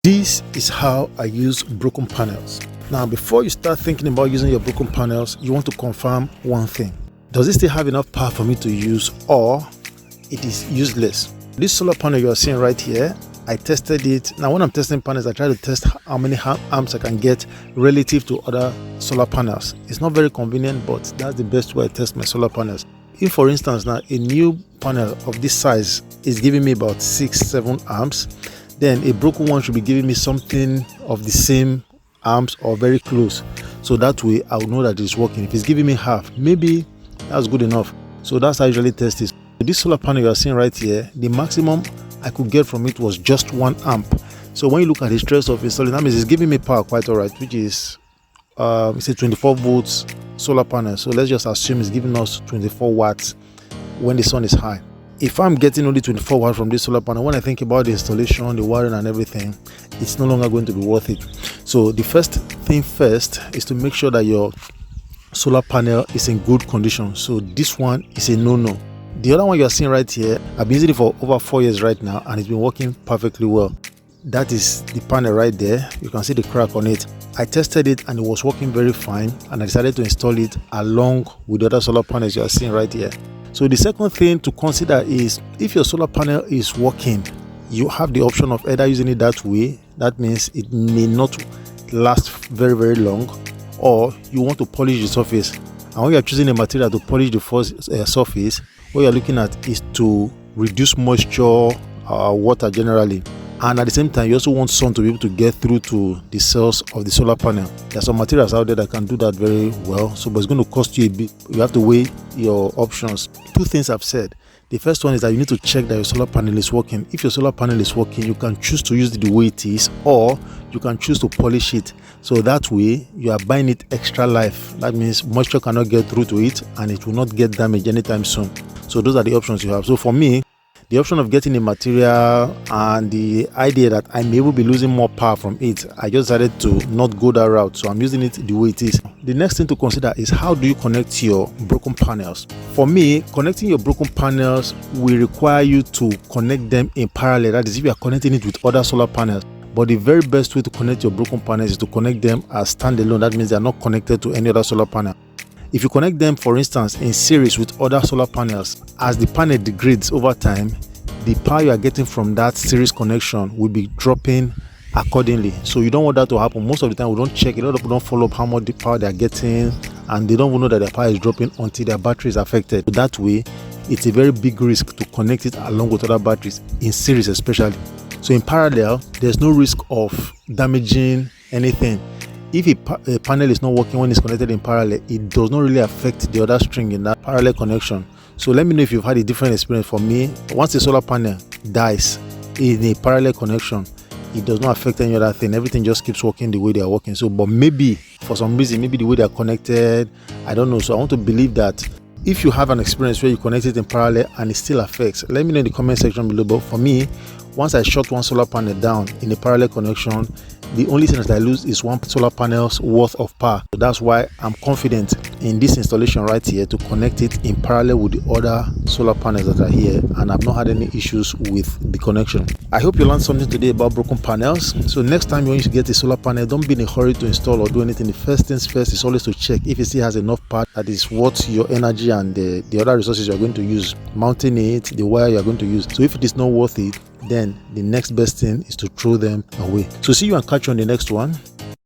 This is how I use broken panels. Now, before you start thinking about using your broken panels, you want to confirm one thing. Does it still have enough power for me to use, or it is useless? This solar panel you are seeing right here, I tested it. Now, when I'm testing panels, I try to test how many amps I can get relative to other solar panels. It's not very convenient, but that's the best way I test my solar panels. If, for instance, now a new panel of this size is giving me about 6-7 amps, then a broken one should be giving me something of the same amps or very close. So that way I'll know that it's working. If it's giving me half, maybe that's good enough. So that's how I usually test this. This solar panel you are seeing right here, the maximum I could get from it was just 1 amp. So when you look at the stress of installing, that means it's giving me power quite alright, which is it's a 24 volts solar panel. So let's just assume it's giving us 24 watts when the sun is high. If I'm getting only 24 watts from this solar panel, when I think about the installation, the wiring and everything, it's no longer going to be worth it. So the first thing first is to make sure that your solar panel is in good condition. So this one is a no-no. The other one you're seeing right here, I've been using it for over 4 years right now, and it's been working perfectly well. That is the panel right there. You can see the crack on it. I tested it and it was working very fine, and I decided to install it along with the other solar panels you are seeing right here. So the second thing to consider is, if your solar panel is working, you have the option of either using it that way. That means it may not last very long, or you want to polish the surface. And when you are choosing a material to polish the first surface, what you are looking at is to reduce moisture, water generally. And at the same time, you also want sun to be able to get through to the cells of the solar panel. There are some materials out there that can do that very well, so but it's going to cost you a bit. You have to weigh your options. 2 things I've said. The first one is that you need to check that your solar panel is working. If your solar panel is working, you can choose to use it the way it is, or you can choose to polish it. So that way, you are buying it extra life. That means moisture cannot get through to it, and it will not get damaged anytime soon. So those are the options you have. So for me, the option of getting a material and the idea that I may able be losing more power from it, I just decided to not go that route. So I'm using it the way it is. The next thing to consider is, how do you connect your broken panels? For me, connecting your broken panels will require you to connect them in parallel. That is, if you are connecting it with other solar panels. But the very best way to connect your broken panels is to connect them as standalone. That means they are not connected to any other solar panel. If you connect them, for instance, in series with other solar panels, as the panel degrades over time, the power you are getting from that series connection will be dropping accordingly. So you don't want that to happen. Most of the time, we don't check. A lot of people don't follow up how much the power they are getting, and they don't even know that their power is dropping until their battery is affected. That way, it's a very big risk to connect it along with other batteries, in series especially. So in parallel, there's no risk of damaging anything. If a panel is not working when it's connected in parallel, it does not really affect the other string in that parallel connection. So let me know if you've had a different experience. For me, once the solar panel dies in a parallel connection, it does not affect any other thing. Everything just keeps working the way they are working. So, but maybe for some reason, maybe the way they are connected, I don't know. So I want to believe that if you have an experience where you connect it in parallel and it still affects, let me know in the comment section below. But for me, once I shut one solar panel down in a parallel connection, the only thing that I lose is 1 solar panel's worth of power. So that's why I'm confident in this installation right here to connect it in parallel with the other solar panels that are here, and I've not had any issues with the connection. I hope you learned something today about broken panels. So next time you want to get a solar panel, don't be in a hurry to install or do anything. The first things first is always to check if it still has enough power that is worth your energy and the other resources you're going to use, mounting it, the wire you're going to use. So if it is not worth it, then the next best thing is to throw them away. So see you and catch you on the next one.